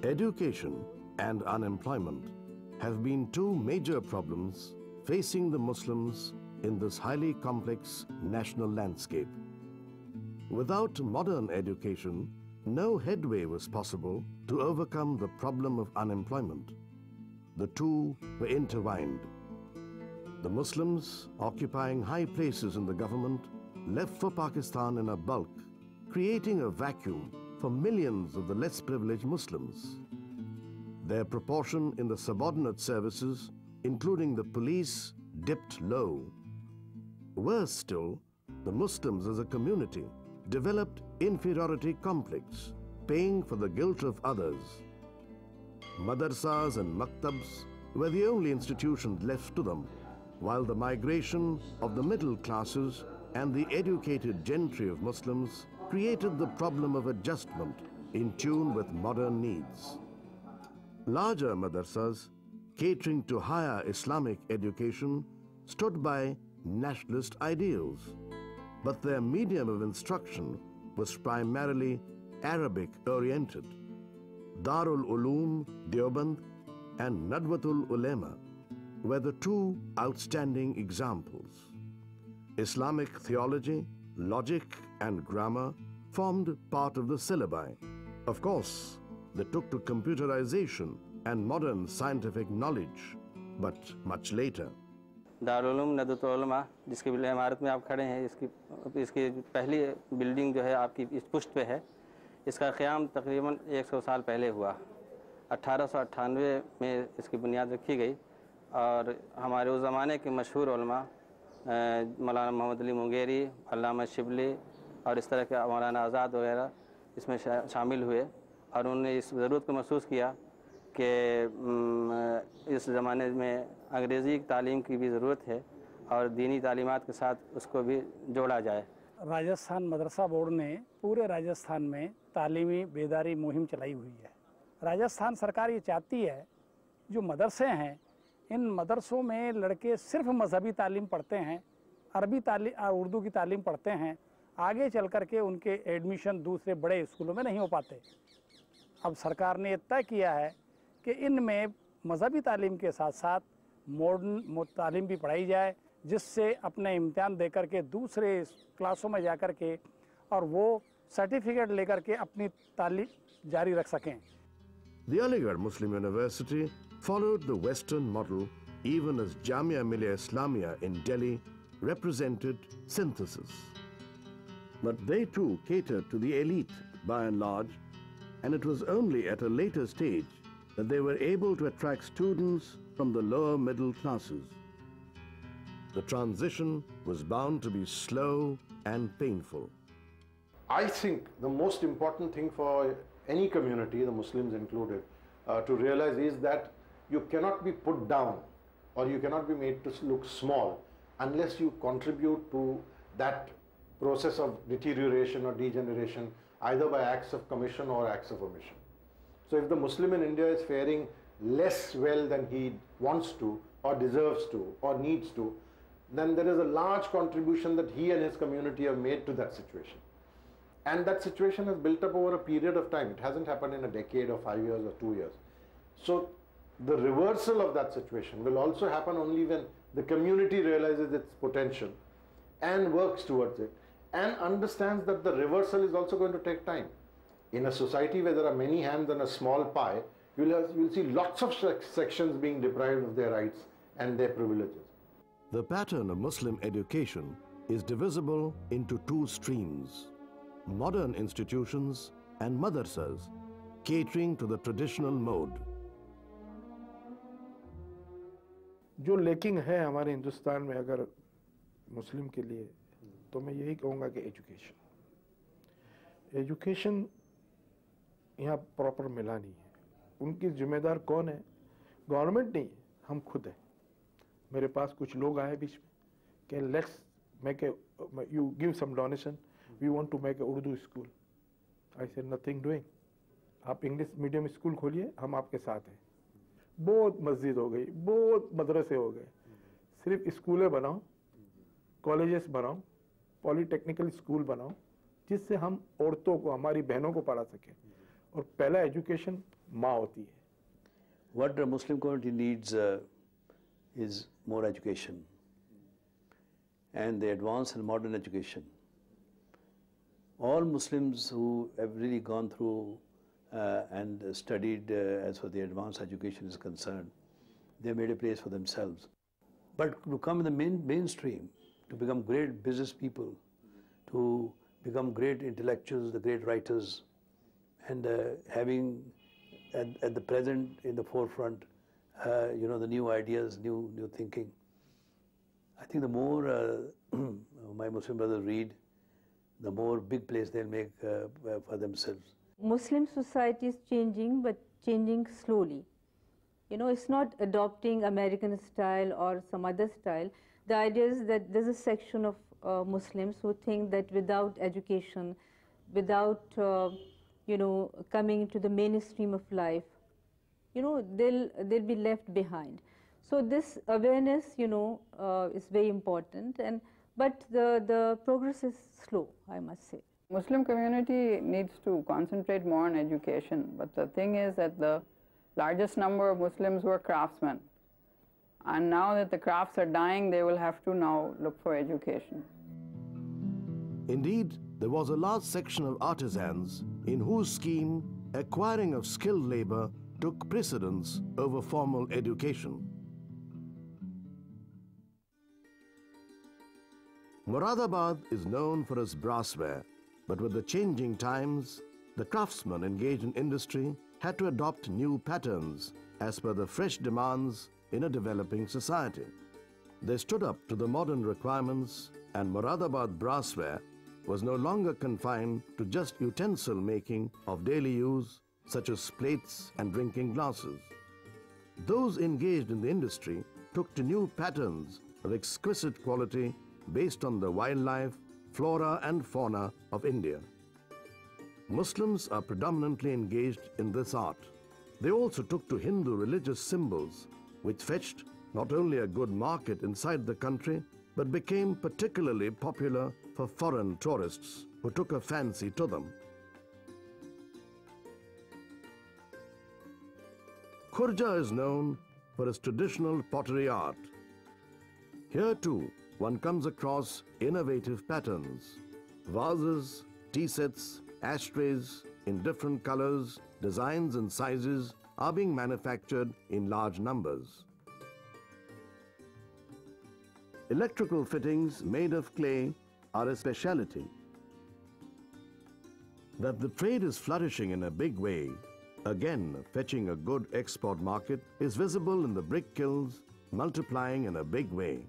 Education and unemployment have been two major problems facing the Muslims in this highly complex national landscape. Without modern education, no headway was possible to overcome the problem of unemployment. The two were intertwined. The Muslims, occupying high places in the government, left for Pakistan in a bulk, creating a vacuum for millions of the less privileged Muslims. Their proportion in the subordinate services, including the police, dipped low. Worse still, the Muslims as a community developed inferiority complex, paying for the guilt of others. Madrasas and maktabs were the only institutions left to them, while the migration of the middle classes and the educated gentry of Muslims created the problem of adjustment in tune with modern needs. Larger madrasas, catering to higher Islamic education, stood by nationalist ideals, but their medium of instruction was primarily Arabic-oriented. Darul Uloom, Deoband, and Nadwatul Ulema were the two outstanding examples. Islamic theology, logic, and grammar formed part of the syllabi. Of course, they took to computerization and modern scientific knowledge, but much later. Darul Uloom नदवतुल उलमा जिसकी इमारत में आप खड़े हैं, इसकी पहली building जो है आपकी इस पुष्ट पे है। इसका क़याम तकरीबन 100 साल पहले हुआ। 1898 में इसकी बुनियाद रखी गई और हमारे उस ज़माने के मशहूर उलमा मौलाना मोहम्मद अली मुंगेरी, अल्लामा शिबली और इस तरह के मौलाना आज़ाद वगैरह इसमें शामिल हुए और उन्होंने इस ज़रूरत को महसूस किया कि इस ज़माने में अंग्रेज़ी तालीम की भी ज़रूरत है और दीनी तालीमात के साथ उसको भी जोड़ा जाए। राजस्थान मदरसा बोर्ड ने पूरे राजस्थान में तालीमी बेदारी मुहिम चलाई हुई है। राजस्थान सरकार ये चाहती है जो मदरसे हैं, इन मदरसों में लड़के सिर्फ मजहबी तालीम पढ़ते हैं, अरबी तालीम और उर्दू की तालीम पढ़ते हैं, आगे चल कर के उनके एडमिशन दूसरे बड़े स्कूलों में नहीं हो पाते। अब सरकार ने तय किया है कि इनमें मजहबी तालीम के साथ साथ मॉडर्न तालीम भी पढ़ाई जाए, जिससे अपने इम्तिहान दे कर के दूसरे क्लासों में जा कर के और वो सर्टिफिकेट लेकर के अपनी तालीम जारी रख सकें। The Aligarh Muslim University followed the Western model, even as Jamia Millia Islamia in Delhi represented synthesis. But they too catered to the elite by and large, and it was only at a later stage that they were able to attract students from the lower middle classes. The transition was bound to be slow and painful. I think the most important thing for any community, the Muslims included, to realize is that you cannot be put down or you cannot be made to look small unless you contribute to that process of deterioration or degeneration, either by acts of commission or acts of omission. So if the Muslim in India is faring less well than he wants to or deserves to or needs to, then there is a large contribution that he and his community have made to that situation. And that situation has built up over a period of time. It hasn't happened in a decade or 5 years or 2 years. So the reversal of that situation will also happen only when the community realizes its potential and works towards it and understands that the reversal is also going to take time. In a society where there are many hands on a small pie, you'll see lots of sections being deprived of their rights and their privileges. The pattern of Muslim education is divisible into two streams: modern institutions and madrasas, catering to the traditional mode. जो lacking है हमारे हिंदुस्तान में अगर मुस्लिम के लिए, तो मैं यही कहूँगा कि एजुकेशन यहाँ प्रॉपर मिला नहीं है। उनकी जिम्मेदार कौन है? गवर्नमेंट नहीं है, हम खुद हैं। मेरे पास कुछ लोग आए बीच में कि let's make a, you give some donation, we want to make a Urdu school. I said nothing doing. आप इंग्लिश मीडियम स्कूल खोलिए, हम आपके साथ हैं। बहुत मस्जिद हो गई, बहुत मदरसे हो गए, सिर्फ स्कूलें बनाओ, कॉलेजेस बनाओ, पॉलीटेक्निकल स्कूल बनाओ, जिससे हम औरतों को, हमारी बहनों को पढ़ा सकें। और पहला एजुकेशन माँ होती है। What the Muslim community needs is more education and the advanced and modern education. All Muslims who have really gone through and studied as far as the advanced education is concerned, they made a place for themselves. But to come in the mainstream, to become great business people, to become great intellectuals, the great writers, and having at the present in the forefront, the new ideas, new thinking. I think the more my Muslim brothers read, the more big place they'll make for themselves. Muslim society is changing, but changing slowly. It's not adopting American style or some other style. The idea is that there's a section of Muslims who think that without education, without coming into the mainstream of life, they'll be left behind. So this awareness, is very important, but the progress is slow, I must say. Muslim community needs to concentrate more on education, but the thing is that the largest number of Muslims were craftsmen. And now that the crafts are dying, they will have to now look for education. Indeed, there was a large section of artisans in whose scheme acquiring of skilled labor took precedence over formal education. Moradabad is known for its brassware, but with the changing times, the craftsmen engaged in industry had to adopt new patterns as per the fresh demands in a developing society. They stood up to the modern requirements, and Moradabad brassware was no longer confined to just utensil making of daily use, such as plates and drinking glasses. Those engaged in the industry took to new patterns of exquisite quality based on the wildlife, flora and fauna of India. Muslims are predominantly engaged in this art. They also took to Hindu religious symbols, which fetched not only a good market inside the country, but became particularly popular for foreign tourists who took a fancy to them. Khurja is known for its traditional pottery art. Here too, one comes across innovative patterns. Vases, tea sets, ashtrays, in different colors, designs and sizes are being manufactured in large numbers. Electrical fittings made of clay are a specialty. That the trade is flourishing in a big way, again fetching a good export market, is visible in the brick kilns multiplying in a big way.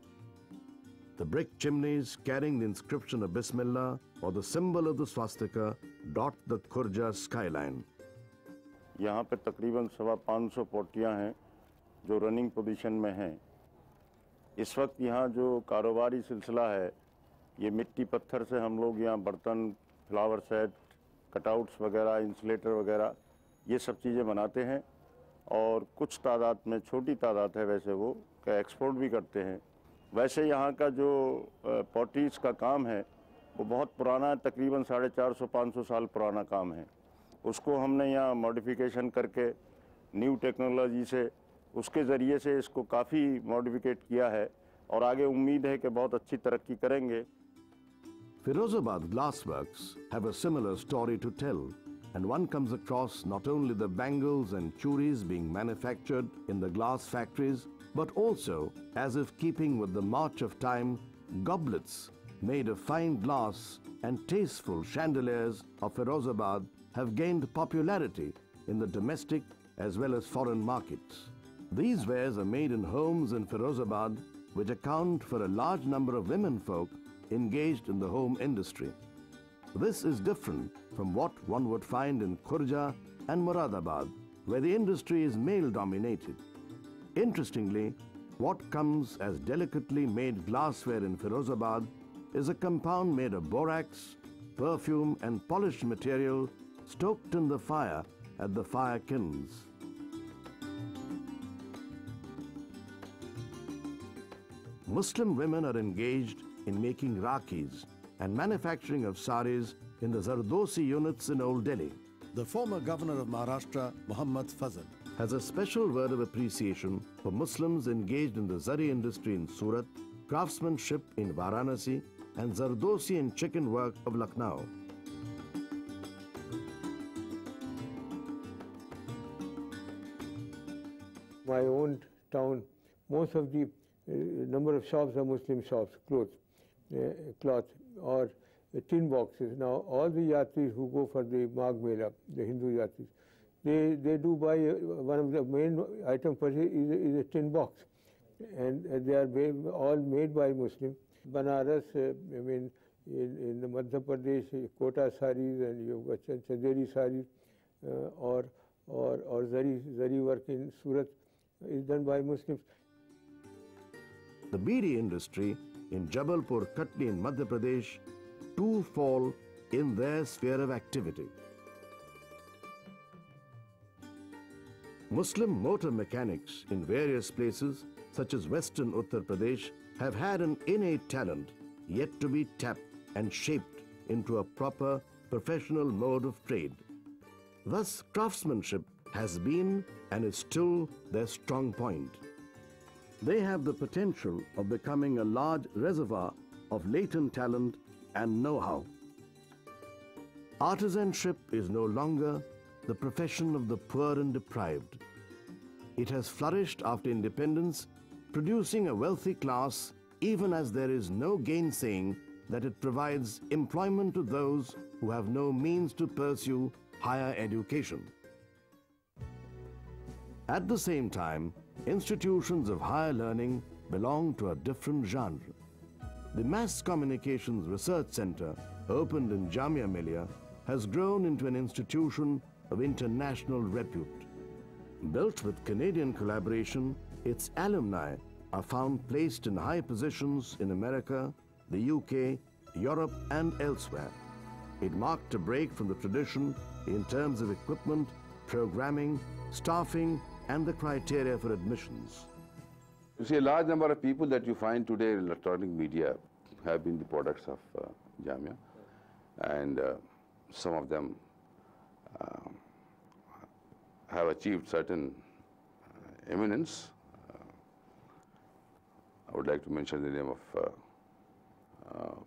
The brick chimneys carrying the inscription of Bismillah or the symbol of the swastika dot the Khurja skyline. यहाँ पे तकरीबन 550 पोटियाँ हैं जो running position में हैं। इस वक्त यहाँ जो कारोबारी सिलसिला है, ये मिट्टी पत्थर से हम लोग यहाँ बर्तन, फ्लावर सेट, कटआउट्स वगैरह, इंसुलेटर वगैरह ये सब चीज़ें बनाते हैं और कुछ तादाद में, छोटी तादाद है वैसे वो, का एक्सपोर्ट भी करते हैं। वैसे यहाँ का जो पॉटरीज का काम है वो बहुत पुराना है, तकरीबन 450-500 साल पुराना काम है। उसको हमने यहाँ मॉडिफिकेशन करके न्यू टेक्नोलॉजी से, उसके ज़रिए से इसको काफ़ी मॉडिफिकेट किया है और आगे उम्मीद है कि बहुत अच्छी तरक्की करेंगे। Firozabad glassworks have a similar story to tell, and one comes across not only the bangles and churis being manufactured in the glass factories, but also, as if keeping with the march of time, goblets made of fine glass and tasteful chandeliers of Firozabad have gained popularity in the domestic as well as foreign markets. These wares are made in homes in Firozabad, which account for a large number of women folk engaged in the home industry. This is different from what one would find in Khurja and Moradabad, where the industry is male-dominated. Interestingly, what comes as delicately made glassware in Firozabad is a compound made of borax, perfume and polished material stoked in the fire at the fire kilns. Muslim women are engaged in making rakhis and manufacturing of saris in the Zardosi units in Old Delhi. The former governor of Maharashtra, Muhammad Fazal, has a special word of appreciation for Muslims engaged in the zari industry in Surat, craftsmanship in Varanasi, and Zardosi and chicken work of Lucknow. My own town, most of the number of shops are Muslim shops, cloth or tin boxes. Now all the yatris who go for the Magh Mela, the Hindu yatris, they do buy one of the main item purchase is a tin box, and they are all made by Muslims. Banaras, I mean, in the Madhya Pradesh, Kota saris and you've got Chanderi saris, or zari work in Surat is done by Muslims. The beedi industry in Jabalpur, Katni in Madhya Pradesh too fall in their sphere of activity. Muslim motor mechanics in various places, such as western Uttar Pradesh, have had an innate talent yet to be tapped and shaped into a proper professional mode of trade. Thus, craftsmanship has been and is still their strong point. They have the potential of becoming a large reservoir of latent talent and know-how. Artisanship is no longer the profession of the poor and deprived. It has flourished after independence, producing a wealthy class, even as there is no gainsaying that it provides employment to those who have no means to pursue higher education. At the same time, institutions of higher learning belong to a different genre. The Mass Communications Research Center, opened in Jamia Millia, has grown into an institution of international repute. Built with Canadian collaboration, its alumni are found placed in high positions in America, the UK, Europe, and elsewhere. It marked a break from the tradition in terms of equipment, programming, staffing, and the criteria for admissions. You see, a large number of people that you find today in electronic media have been the products of Jamia, and some of them have achieved certain eminence. I would like to mention the name of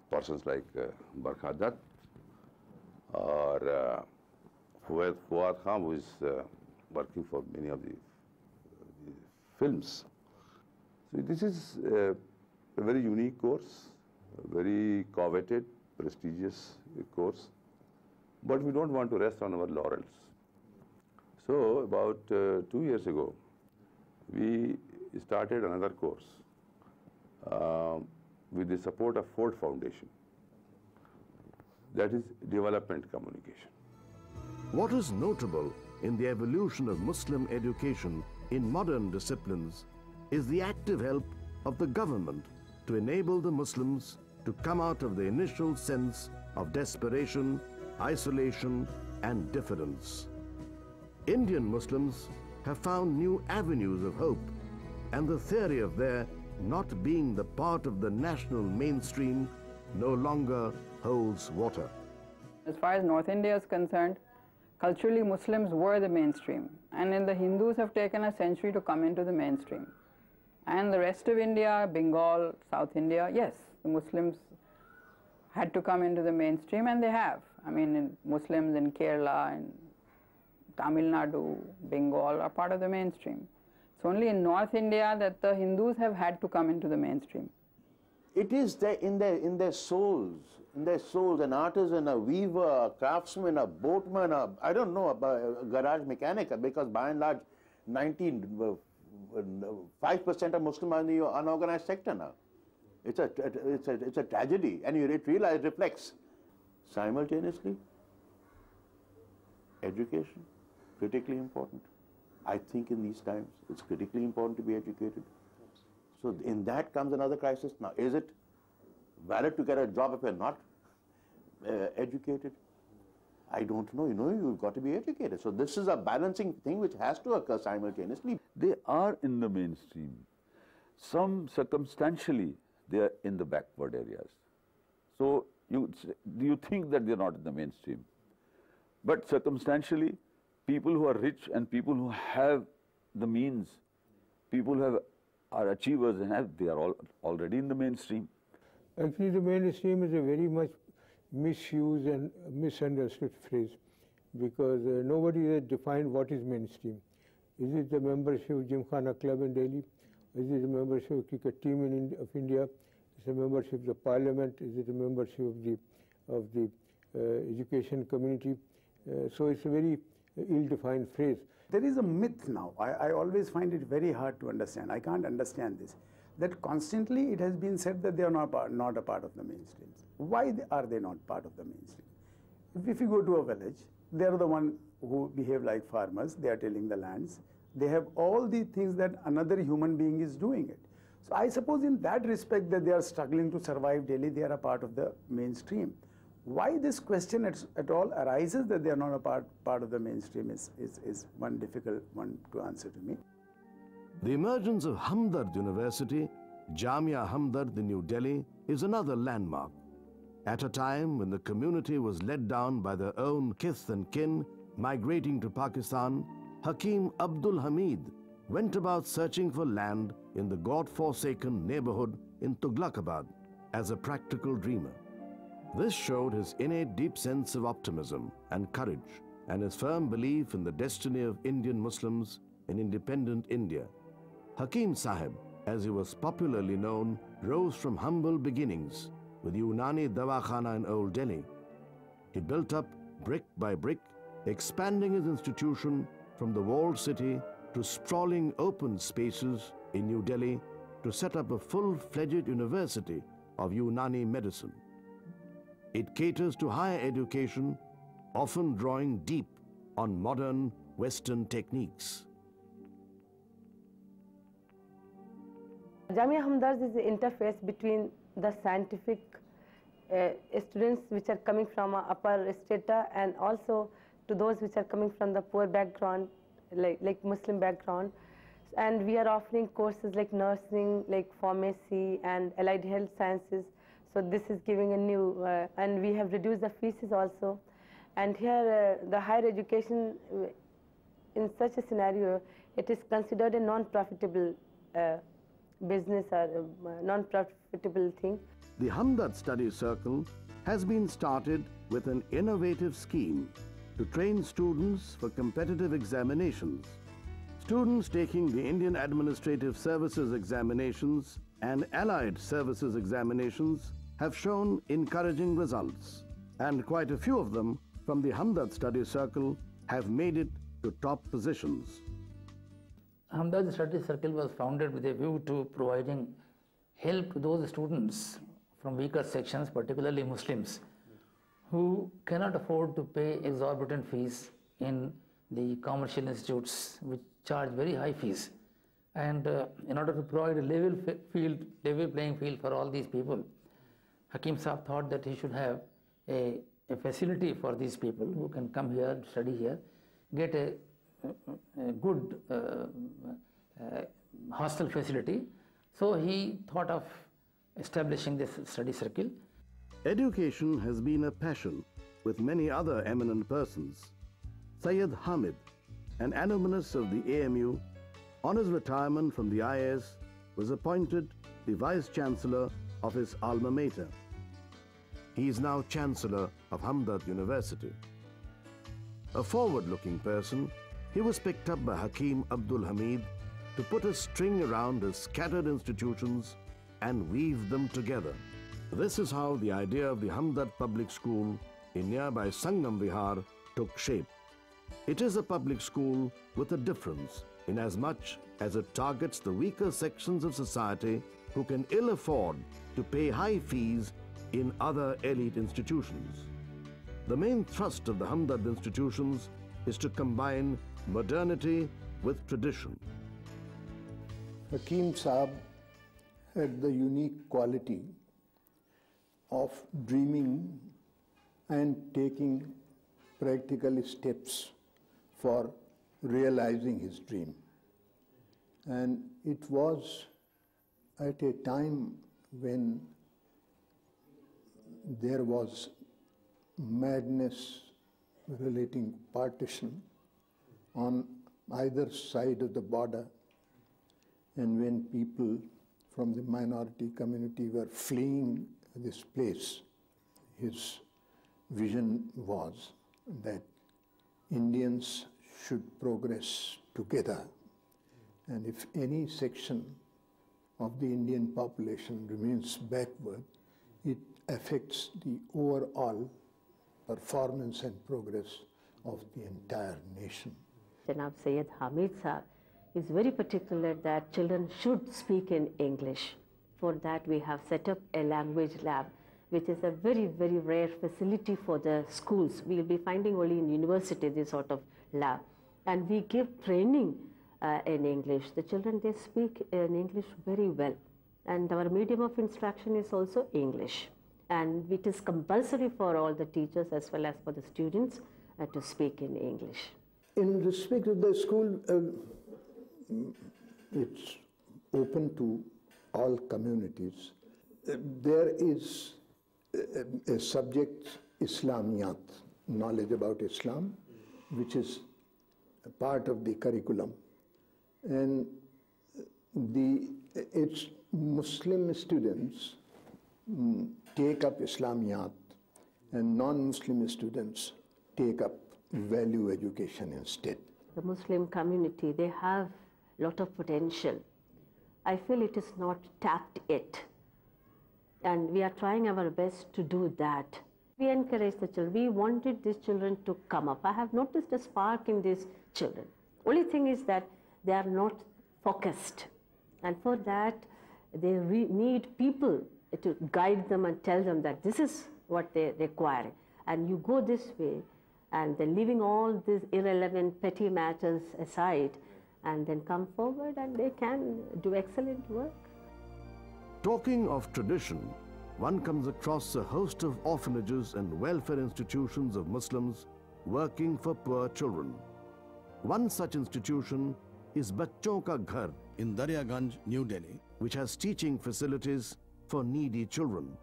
persons like Barkha Dutt or Fuad Khan, who is working for many of the films. So this is a very unique course, a very coveted, prestigious course, but we don't want to rest on our laurels. So about 2 years ago, we started another course with the support of Ford Foundation. That is development communication. What is notable in the evolution of Muslim education in modern disciplines is the active help of the government to enable the Muslims to come out of the initial sense of desperation, isolation, and diffidence. Indian Muslims have found new avenues of hope, and the theory of their not being the part of the national mainstream no longer holds water. As far as North India is concerned, culturally Muslims were the mainstream, and then the Hindus have taken a century to come into the mainstream. And the rest of India, Bengal, South India, yes, the Muslims had to come into the mainstream, and they have. I mean, Muslims in Kerala and Tamil Nadu, Bengal are part of the mainstream. It's only in North India that the Hindus have had to come into the mainstream. It is in their souls, an artisan, a weaver, a craftsman, a boatman, I don't know, a garage mechanic, because by and large, 5% of Muslims are in the unorganized sector now. It's a tragedy, and it really reflects. Simultaneously, education, critically important. I think in these times, it's critically important to be educated. So in that comes another crisis. Now, is it valid to get a job if you're not educated? I don't know. You know, you've got to be educated. So this is a balancing thing which has to occur simultaneously. They are in the mainstream. Some circumstantially, they are in the backward areas. So you think that they're not in the mainstream. But circumstantially, people who are rich and people who have the means, people who are achievers, and they are all already in the mainstream. Actually, the mainstream is a very much misused and misunderstood phrase, because nobody has defined what is mainstream. Is it the membership of Gymkhana Club in Delhi? Is it the membership of cricket team of India? Is it a membership of the parliament? Is it a membership of the education community? So it's a very ill-defined phrase. There is a myth now. I always find it very hard to understand. I can't understand this. That constantly it has been said that they are not a part of the mainstream. Why are they not part of the mainstream? If you go to a village, they are the ones who behave like farmers. They are tilling the lands. They have all the things that another human being is doing it. So I suppose in that respect that they are struggling to survive daily, they are a part of the mainstream. Why this question at all arises that they are not a part of the mainstream is one difficult one to answer to me. The emergence of Hamdard University, Jamia Hamdard in New Delhi, is another landmark. At a time when the community was led down by their own kith and kin migrating to Pakistan, Hakim Abdul Hamid went about searching for land in the God-forsaken neighborhood in Tughlakabad as a practical dreamer. This showed his innate deep sense of optimism and courage, and his firm belief in the destiny of Indian Muslims in independent India. Hakim Sahib, as he was popularly known, rose from humble beginnings with Unani Dawakhana in Old Delhi. He built up brick by brick, expanding his institution from the walled city to sprawling open spaces in New Delhi to set up a full-fledged university of Unani medicine. It caters to higher education, often drawing deep on modern Western techniques. Jamia Hamdard is the interface between the scientific students which are coming from upper strata and also to those which are coming from the poor background, like Muslim background. And we are offering courses like nursing, like pharmacy and allied health sciences. So this is giving a new, and we have reduced the fees also. And here the higher education, in such a scenario, it is considered a non-profitable business or non-profitable thing. The Hamdard Study Circle has been started with an innovative scheme to train students for competitive examinations. Students taking the Indian Administrative Services examinations and Allied Services examinations have shown encouraging results, and quite a few of them from the Hamdard Study Circle have made it to top positions. Hamdard Study Circle was founded with a view to providing help to those students from weaker sections, particularly Muslims, who cannot afford to pay exorbitant fees in the commercial institutes which charge very high fees. And in order to provide a level playing field for all these people, Hakim Saab thought that he should have a facility for these people who can come here, study here, get a good hostel facility. So he thought of establishing this study circle. Education has been a passion with many other eminent persons. Sayyid Hamid, an alumnus of the AMU, on his retirement from the IAS, was appointed the Vice Chancellor of his alma mater. He is now Chancellor of Hamdard University. A forward-looking person, he was picked up by Hakim Abdul Hamid to put a string around his scattered institutions and weave them together. This is how the idea of the Hamdard Public School in nearby Sangam Vihar took shape. It is a public school with a difference in as much as it targets the weaker sections of society who can ill afford to pay high fees in other elite institutions. The main thrust of the Hamdard institutions is to combine modernity with tradition. Hakim Saab had the unique quality of dreaming and taking practical steps for realizing his dream. And it was at a time when there was madness relating partition on either side of the border, and when people from the minority community were fleeing this place, his vision was that Indians should progress together, and if any section of the Indian population remains backward, it affects the overall performance and progress of the entire nation. Janab Sayyid Hamid Saab is very particular that children should speak in English. For that we have set up a language lab, which is a very, very rare facility for the schools. We will be finding only in university this sort of lab. And we give training in English. The children, they speak in English very well. And our medium of instruction is also English. And it is compulsory for all the teachers as well as for the students to speak in English. In respect of the school, it's open to all communities. There is a subject, Islamiyat, knowledge about Islam, which is a part of the curriculum. And its Muslim students take up Islamiyat, and non-Muslim students take up value education instead. The Muslim community, they have a lot of potential. I feel it is not tapped yet. And we are trying our best to do that. We encourage the children. We wanted these children to come up. I have noticed a spark in these children. Only thing is that they are not focused. And for that, they need people to guide them and tell them that this is what they require. And you go this way, and then leaving all these irrelevant petty matters aside, and then come forward and they can do excellent work. Talking of tradition, one comes across a host of orphanages and welfare institutions of Muslims working for poor children. One such institution is Bachon Ka Ghar in Daryaganj, New Delhi, which has teaching facilities for needy children.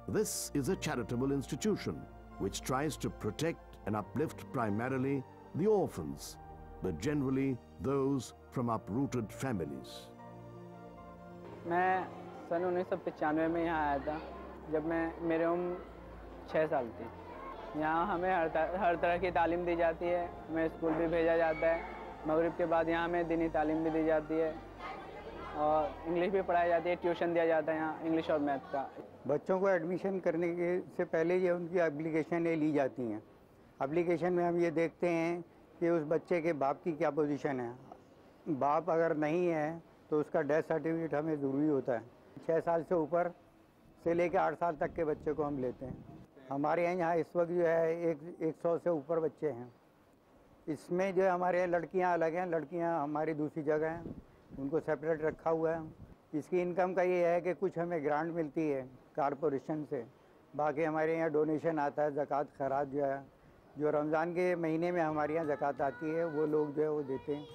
This is a charitable institution which tries to protect and uplift primarily the orphans, but generally those from uprooted families. मैं सन 1995 में यहाँ आया था जब मेरी उम्र 6 साल थी। यहाँ हमें हर तरह की तालीम दी जाती है। हमें स्कूल भी भेजा जाता है। मगरिब के बाद यहाँ हमें दीनी तालीम भी दी जाती है और इंग्लिश भी पढ़ाई जाती है। ट्यूशन दिया जाता है यहाँ इंग्लिश और मैथ का। बच्चों को एडमिशन करने के से पहले ये उनकी एप्लीकेशनें ली जाती हैं। एप्लीकेशन में हम ये देखते हैं कि उस बच्चे के बाप की क्या पोजीशन है। बाप अगर नहीं है तो उसका डेथ सर्टिफिकेट हमें ज़रूरी होता है। 6 साल से ऊपर से लेकर 8 साल तक के बच्चे को हम लेते हैं। हमारे यहाँ इस वक्त जो है 100 से ऊपर बच्चे हैं। इसमें जो है हमारे यहाँ लड़कियाँ अलग हैं, लड़कियाँ हमारी दूसरी जगह हैं, उनको सेपरेट रखा हुआ है। इसकी इनकम का ये है कि कुछ हमें ग्रांट मिलती है कारपोरेशन से, बाकी हमारे यहाँ डोनेशन आता है, ज़कात खराज जो है, जो रमज़ान के महीने में हमारे यहाँ ज़कात आती है वो लोग जो है वो देते हैं।